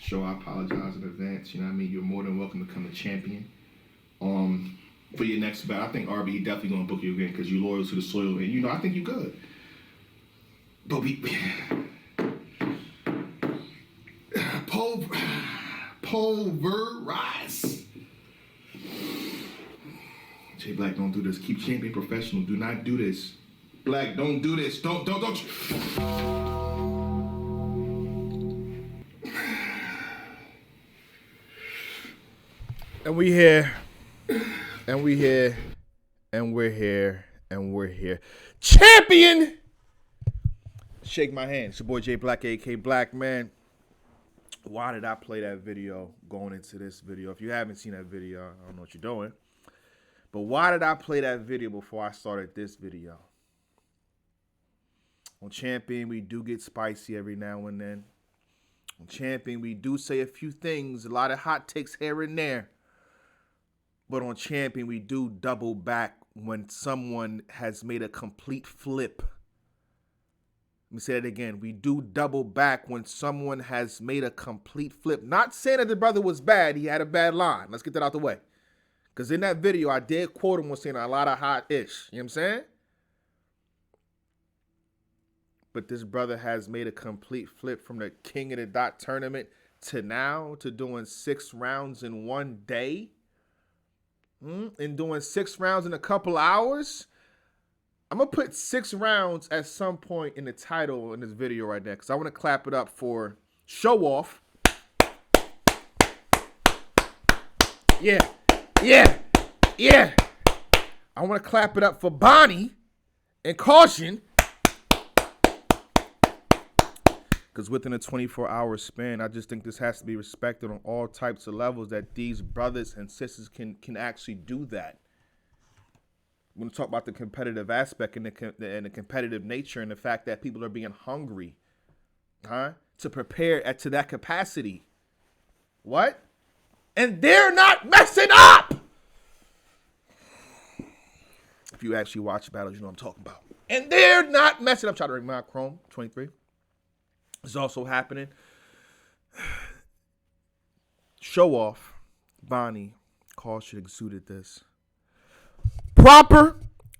show. I apologize in advance. You know what I mean? You're more than welcome to become a champion. For your next battle, I think RBE definitely gonna book you again because you're loyal to the soil, and you know I think you're good. But pulverize. Jayblac, don't do this. Keep champion professional. Do not do this. Black, don't do this. Don't. And we here. And we here. And we're here. And we're here. Champion! Shake my hand. It's your boy Jayblac, a.k.a. Black Man. Why did I play that video going into this video? If you haven't seen that video, I don't know what you're doing. But why did I play that video before I started this video? On Champion, we do get spicy every now and then. On Champion, we do say a few things, a lot of hot takes here and there. But on Champion, we do double back when someone has made a complete flip. Let me say that again. We do double back when someone has made a complete flip. Not saying that the brother was bad. He had a bad line. Let's get that out the way. Because in that video, I did quote him with saying a lot of hot-ish. You know what I'm saying? But this brother has made a complete flip from the King of the Dot tournament to now to doing 6 rounds in one day. And doing 6 rounds in a couple hours. I'm going to put 6 rounds at some point in the title in this video right now because I want to clap it up for Show Off. Yeah. I want to clap it up for Bonnie and Caution. Because within a 24-hour span, I just think this has to be respected on all types of levels that these brothers and sisters can actually do that. We're going to talk about the competitive aspect and the competitive nature and the fact that people are being hungry to prepare to that capacity. What? And they're not messing up! If you actually watch battles, you know what I'm talking about. And they're not messing up. Try to remind Chrome 23. It's also happening. Show Off. Bonnie. Caution exuded this. Proper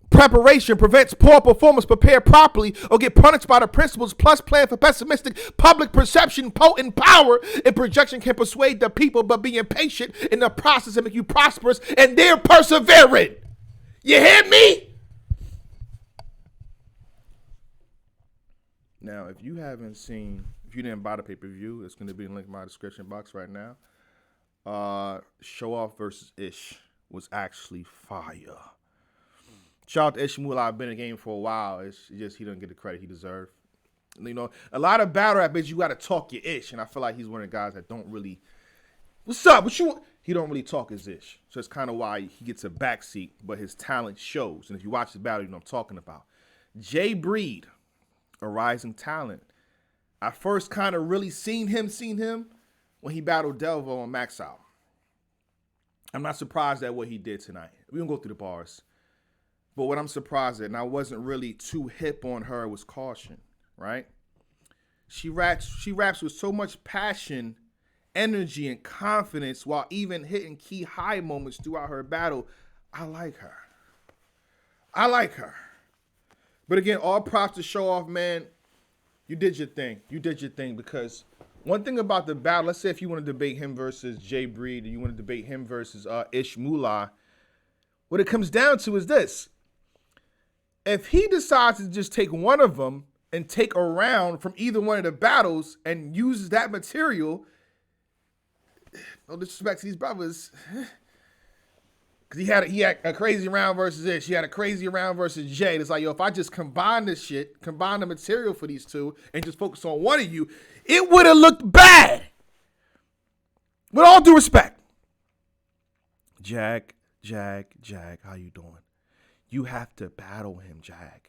preparation prevents poor performance. Prepare properly or get punished by the principles. Plus, plan for pessimistic public perception. Potent power and projection can persuade the people, but being patient in the process and make you prosperous. And they're persevering. You hear me? Now, if you didn't buy the pay-per-view, it's going to be linked in my description box right now. Show Off versus Ish was actually fire. Shout out to Ish Moolah. I've been in the game for a while. It's just he doesn't get the credit he deserves. You know, a lot of battle rap is you got to talk your Ish, and I feel like he's one of the guys that don't really. What's up? What you want? He don't really talk his Ish, so it's kind of why he gets a backseat. But his talent shows, and if you watch the battle, you know what I'm talking about. Jay Breed, a rising talent. I first kind of really seen him when he battled Delvo on Max Out. I'm not surprised at what he did tonight. We're going to go through the bars. But what I'm surprised at, and I wasn't really too hip on her, was Caution, right? She raps with so much passion, energy, and confidence while even hitting key high moments throughout her battle. I like her. But again, all props to Show Off, man. You did your thing. Because one thing about the battle, let's say if you want to debate him versus Jay Breed and you want to debate him versus Ish Moolah, what it comes down to is this. If he decides to just take one of them and take a round from either one of the battles and uses that material, no disrespect to these brothers, because he had a crazy round versus Ish. He had a crazy round versus Jay. It's like, yo, if I just combine the material for these two, and just focus on one of you, it would have looked bad. With all due respect. Jag, how you doing? You have to battle him, Jag.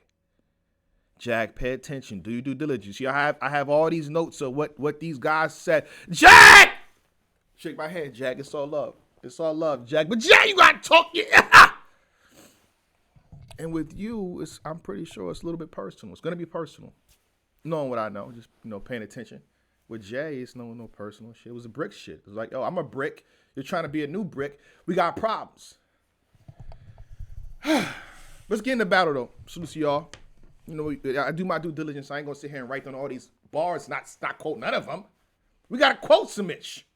Jag, pay attention. Do your due diligence. I have all these notes of what these guys said. Jag! Shake my head, Jag. It's all love. Jag. But Jag, you gotta talk. Yeah. And with you, I'm pretty sure it's a little bit personal. It's gonna be personal. Knowing what I know, just paying attention. With Jay, it's no personal shit. It was a brick shit. It was like, oh, I'm a brick. You're trying to be a new brick. We got problems. Let's get in the battle, though. Salute to y'all. You know, I do my due diligence. I ain't going to sit here and write down all these bars, not quote none of them. We got to quote some itch.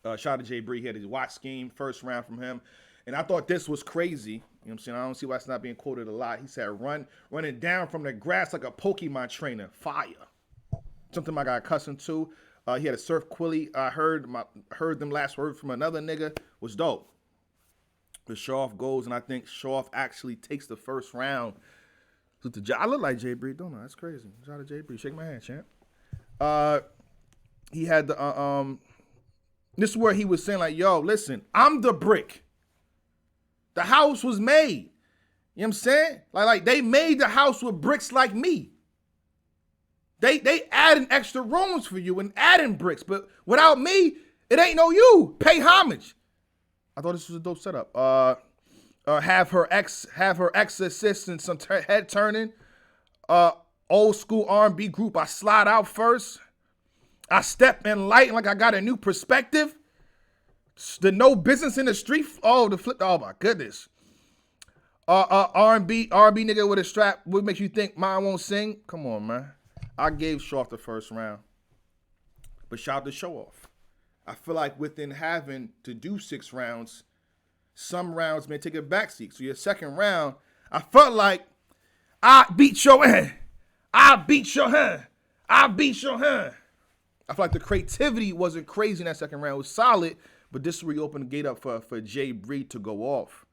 Shout out to Jay Bree. He had his watch scheme, first round from him. And I thought this was crazy. You know what I'm saying? I don't see why it's not being quoted a lot. He said, running down from the grass like a Pokemon trainer. Fire. Something I got accustomed to. He had a surf quilly. I heard them last word from another nigga. Was dope. The Show-Off goes, and I think Show-Off actually takes the first round. I look like Jay Bree, don't I? That's crazy. Shout out to Jay Bree. Shake my hand, champ. He had the this is where he was saying, like, yo, listen, I'm the brick. The house was made. You know what I'm saying? Like they made the house with bricks like me. They adding extra rooms for you and adding bricks, but without me, it ain't no you. Pay homage. I thought this was a dope setup. Have her ex assistant some head turning. Old school R&B group. I slide out first. I step in light like I got a new perspective. The no business in the street. Oh, the flip. Oh my goodness. R&B nigga with a strap. What makes you think mine won't sing? Come on, man. I gave Show-Off the first round. But shout out to Show-Off. I feel like within having to do 6 rounds, some rounds may take a backseat. So your second round, I felt like I beat your hand. I beat your hand. I beat your hand. I feel like the creativity wasn't crazy in that second round. It was solid, but this is where you open the gate up for Jay Bree to go off.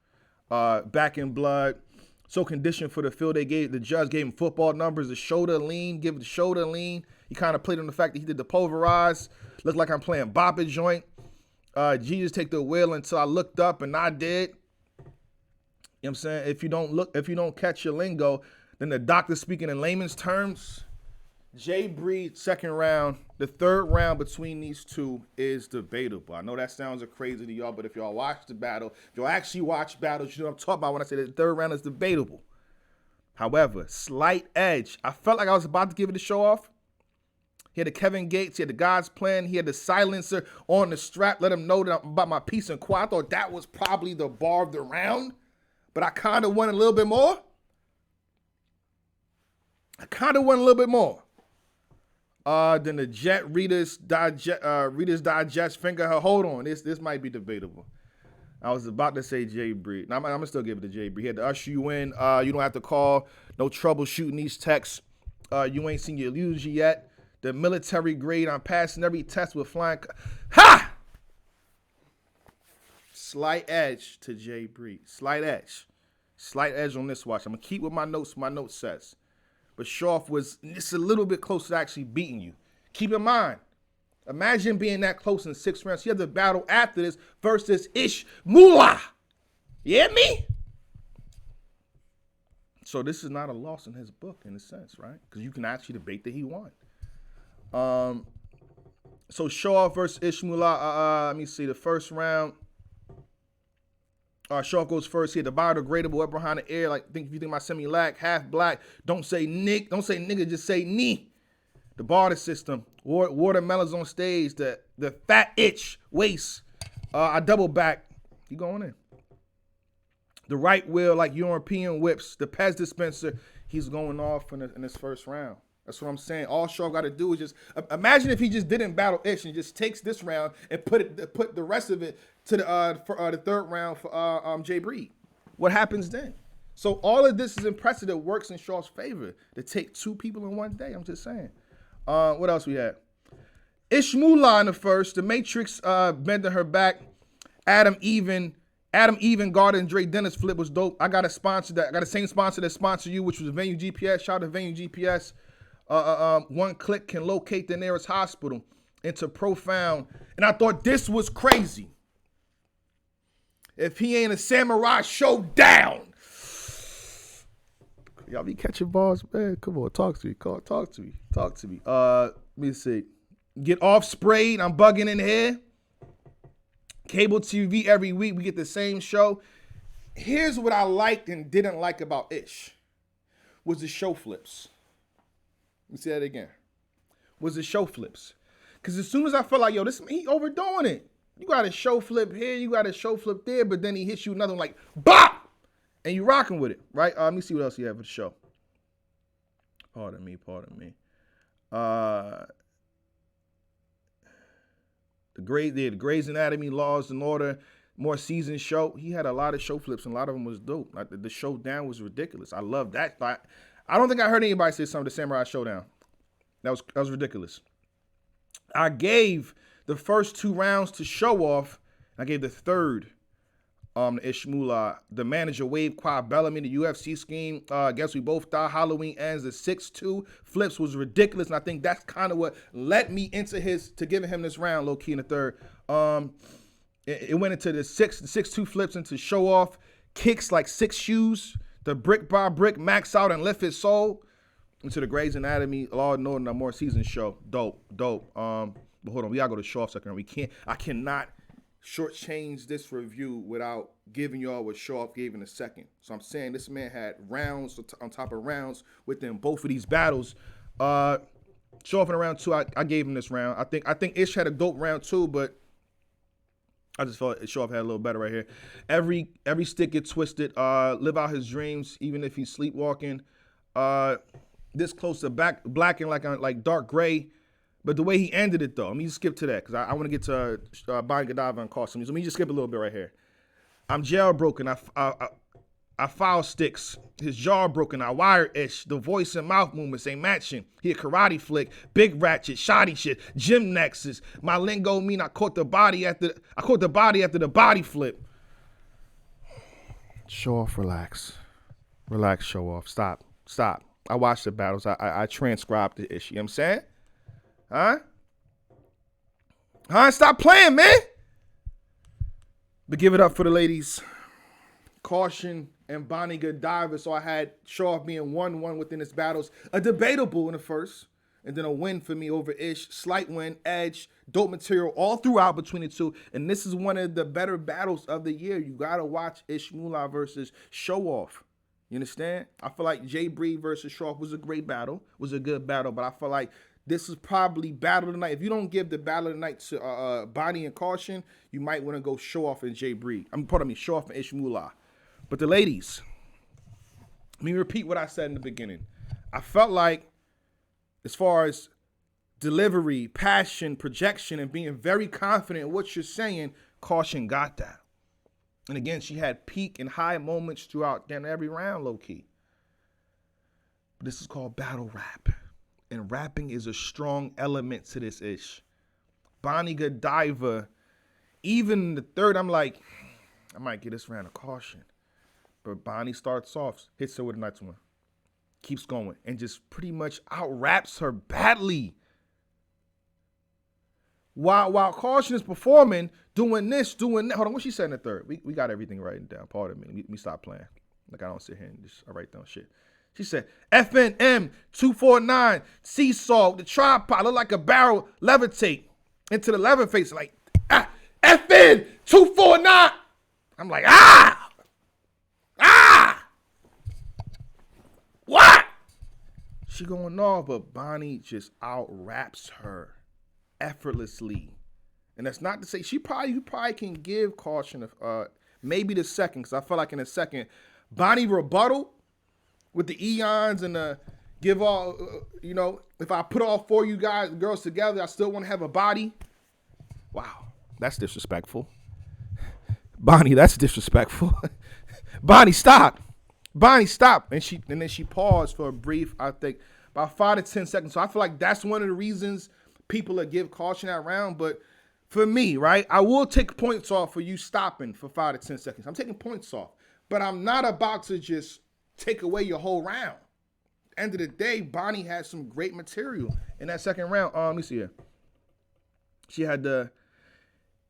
Back in blood, so conditioned for the field. The judge gave him football numbers, the shoulder lean, give the shoulder lean. He kind of played on the fact that he did the pulverize. Looked like I'm playing Bop It joint. Jesus take the wheel until I looked up and I did. You know what I'm saying? If you don't catch your lingo, then the doctor speaking in layman's terms. Jay Bree, second round. The third round between these two is debatable. I know that sounds crazy to y'all, but if y'all watch the battle, if y'all actually watch battles, you know what I'm talking about when I say the third round is debatable. However, slight edge. I felt like I was about to give it a Show-Off. He had the Kevin Gates, he had the God's Plan, he had the silencer on the strap, let him know that I'm about my peace and quiet. I thought that was probably the bar of the round, but I kind of wanted a little bit more. Then the Jet Reader's Digest finger. Hold on, this might be debatable. I was about to say Jay Bree. Now, I'm gonna still give it to Jay Bree. He had to usher you in. You don't have to call. No troubleshooting these texts. You ain't seen your eulogy yet. The military grade. I'm passing every test with flying. Ha! Slight edge to Jay Bree. Slight edge on this watch. I'm gonna keep with my notes. My note says. But Show-Off was just a little bit close to actually beating you. Keep in mind, imagine being that close in 6 rounds. You have the battle after this versus Ish Moolah. You hear me? So this is not a loss in his book in a sense, right? Because you can actually debate that he won. So Show-Off versus Ish Moolah. Let me see the first round. Show-Off goes first here. The biodegradable up behind the ear. Like, if you think about semi-lac, half black. Don't say Nick. Don't say nigga. Just say knee. The barter system. Watermelons on stage. The fat itch waist. I double back. You going in. The right wheel like European whips. The Pez dispenser. He's going off in this first round. That's what I'm saying. All Show-Off got to do is just imagine if he just didn't battle Ish and just takes this round and put the rest of it to the third round for Jay Bree. What happens then? So all of this is impressive. It works in Show-Off's favor to take 2 people in one day. I'm just saying. What else we had? Ish Moolah in the first. The Matrix bending her back. Adam Even guarding Dre Dennis flip was dope. I got the same sponsor that sponsored you, which was Venue GPS. Shout out to Venue GPS. One click can locate the nearest hospital into Profound. And I thought this was crazy. If he ain't a samurai showdown. Y'all be catching balls, man. Come on, talk to me. Talk to me. Let me see. Get off sprayed. I'm bugging in here. Cable TV every week. We get the same show. Here's what I liked and didn't like about Ish. Was the show flips. Let me say that again. was the show flips. Because as soon as I felt like, yo, he overdoing it. You got a show flip here, you got a show flip there, but then he hits you another one like, bop! And you rocking with it, right? Let me see what else he had for the show. Pardon me. The Grey's Anatomy, Laws and Order, more seasoned show. He had a lot of show flips, and a lot of them was dope. Like the showdown was ridiculous. I love that. I don't think I heard anybody say something to Samurai Showdown. That was ridiculous. I gave the first 2 rounds to Show Off. I gave the third to Ishmula. The manager waved Quad Bellamy, the UFC scheme. Guess we both die. Halloween ends. The 6-2 flips was ridiculous, and I think that's kind of what led me into to giving him this round, low key in the third. It went into the 6-2 flips into Show Off. Kicks like 6 shoes. The brick by brick max out and lift his soul. Into the Grey's Anatomy, Law and Order, a more seasoned show. Dope. But hold on, we gotta go to Show Off second. I cannot shortchange this review without giving y'all what Show Off gave in a second. So I'm saying this man had rounds on top of rounds within both of these battles. Show Off in round 2, I gave him this round. I think Ish had a dope round too, but I just felt Show Off had a little better right here. Every stick get twisted. Live out his dreams, even if he's sleepwalking. This close to black and like dark gray. But the way he ended it, though, let me just skip to that because I want to get to buying GODIVA and KAUSION. So let me just skip a little bit right here. I'm jailbroken. I foul sticks. His jaw broken. I wire ish. The voice and mouth movements ain't matching. He a karate flick. Big ratchet. Shoddy shit. Gym nexus. My lingo mean I caught the body after the body flip. Show Off, relax. Relax, Show Off. Stop. I watched the battles. I transcribed the issue. You know what I'm saying? Huh? Stop playing, man. But give it up for the ladies. KAUSION and Bonnie GODIVA. So I had Show Off being 1-1 within his battles. A debatable in the first. And then a win for me over Ish. Slight win, edge, dope material all throughout between the two. And this is one of the better battles of the year. You got to watch Ishmula versus Show Off. You understand? I feel like Jayblac versus Show Off was a great battle. Was a good battle. But I feel like this is probably battle of the night. If you don't give the battle of the night to Bonnie and KAUSION, you might want to go Show Off and Jayblac. Show Off and Ishmula. But the ladies, let me repeat what I said in the beginning. I felt like, as far as delivery, passion, projection, and being very confident in what you're saying, KAUSION got that. And again, she had peak and high moments throughout every round, low-key. But this is called battle rap. And rapping is a strong element to this ish. Bonnie GODIVA, even in the third, I'm like, I might get this round of KAUSION. But Bonnie starts off, hits her with a nice one. Keeps going and just pretty much out-raps her badly. While KAUSION is performing, doing this, doing that. Hold on, what she said in the third? We got everything written down. Pardon me. Let me stop playing. Like I don't sit here and just write down shit. She said, FNM 249, seesaw, the tripod, look like a barrel, levitate into the lever face. Like, FN 249. I'm like, what? She going off, but Bonnie just out-raps her effortlessly. And that's not to say, you probably can give KAUSION maybe the second, because I feel like in a second, Bonnie rebuttal with the eons and the give all, if I put all 4 you girls together, I still want to have a body. Wow, that's disrespectful. Bonnie, that's disrespectful. Bonnie, stop. And then she paused for a brief, I think, about 5 to 10 seconds. So I feel like that's one of the reasons people that give KAUSION that round. But for me, right, I will take points off for you stopping for 5 to 10 seconds. I'm taking points off. But I'm not about to just take away your whole round. End of the day, Bonnie had some great material in that second round. Let me see here. She had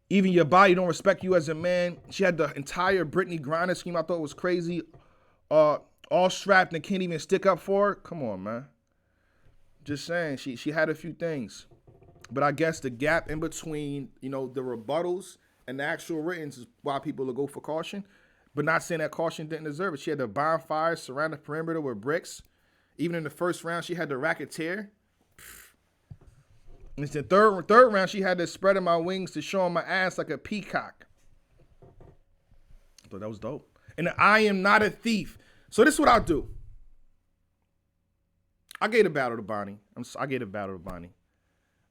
even your body don't respect you as a man. She had the entire Brittany Griner scheme. I thought was crazy. All strapped and can't even stick up for her. Come on, man. Just saying, she had a few things. But I guess the gap in between, the rebuttals and the actual writtens is why people will go for KAUSION. But not saying that KAUSION didn't deserve it. She had the bonfire, surround the perimeter with bricks. Even in the first round, she had the racketeer. And it's the third round, she had to spreading my wings to show my ass like a peacock. I thought that was dope. And I am not a thief. So this is what I'll do. I gave the battle to Bonnie. I gave the battle to Bonnie.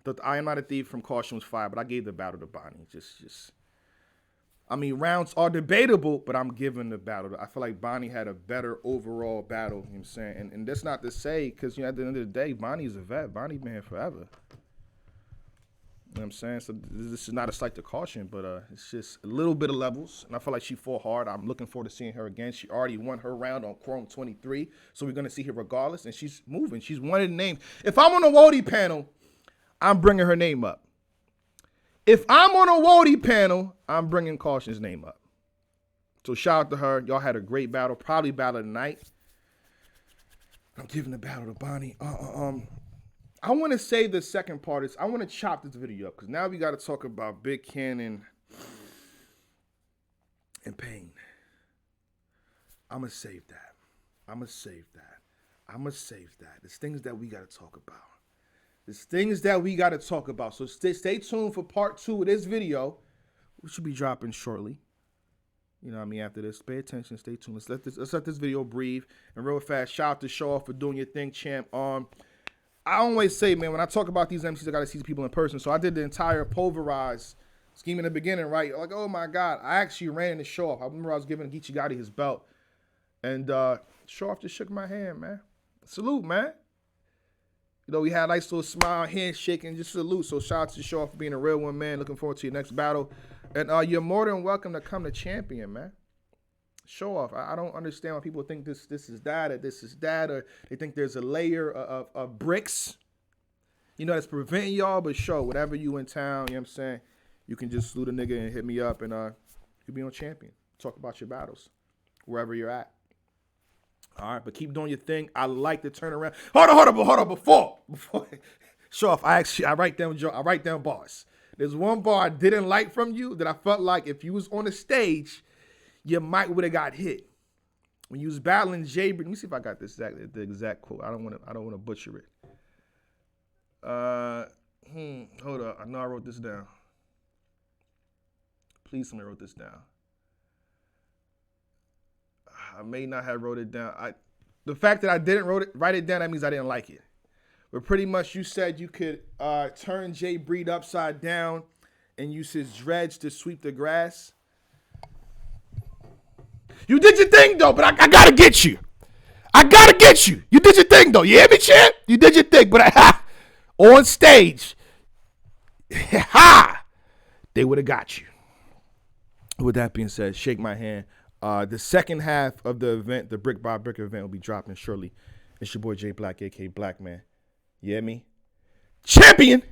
The I am not a thief from Caution was fire, but I gave the battle to Bonnie. I mean, rounds are debatable, but I'm giving the battle. I feel like Bonnie had a better overall battle, you know what I'm saying? And that's not to say, because, you know, at the end of the day, Bonnie's a vet. Bonnie been here forever. You know what I'm saying? So this is not a slight to Caution, but it's just a little bit of levels. And I feel like she fought hard. I'm looking forward to seeing her again. She already won her round on Chrome 23, so we're going to see her regardless. And she's moving. She's one of the names. If I'm on a Wody panel, I'm bringing her name up. If I'm on a Wody panel, I'm bringing Caution's name up. So shout out to her. Y'all had a great battle. Probably battle of the night. I'm giving the battle to Bonnie. I want to say the second part is I want to chop this video up because now we got to talk about Big Cannon and Pain. I'm going to save that. There's things that we got to talk about. So stay tuned for part 2 of this video, which should be dropping shortly. You know what I mean? After this, pay attention, stay tuned. Let's let this video breathe. And real fast, shout out to Show Off for doing your thing, champ. I always say, man, when I talk about these MCs, I got to see the people in person. So I did the entire pulverized scheme in the beginning, right? Like, oh, my God. I actually ran into Show Off. I remember I was giving Geechee Gotti his belt. And Show Off just shook my hand, man. Salute, man. You know, we had a nice little smile, handshake, and just salute. So shout out to Show Off for being a real one, man. Looking forward to your next battle. And you're more than welcome to come to Champion, man. Show Off. I don't understand why people think this is that, or they think there's a layer of bricks, you know, that's preventing y'all. But show, whatever you in town, you know what I'm saying, you can just salute a nigga and hit me up, and you'll be on Champion. Talk about your battles, wherever you're at. All right, but keep doing your thing. I like to turn around. Hold on. Before Show Off, I write down bars. There's one bar I didn't like from you that I felt like if you was on the stage, you might would have got hit. When you was battling Jayblac, let me see if I got the exact quote. I don't want to butcher it. Hold up. I know I wrote this down. Please, somebody wrote this down. I may not have wrote it down. The fact that I didn't write it down, that means I didn't like it. But pretty much you said you could turn Jay Breed upside down and use his dreads to sweep the grass. You did your thing, though, but I got to get you. You did your thing, though. You hear me, champ? You did your thing, but on stage, they would have got you. With that being said, shake my hand. The second half of the event, the Brick by Brick event, will be dropping shortly. It's your boy Jayblac, a.k.a. Black Man. You hear me? Champion!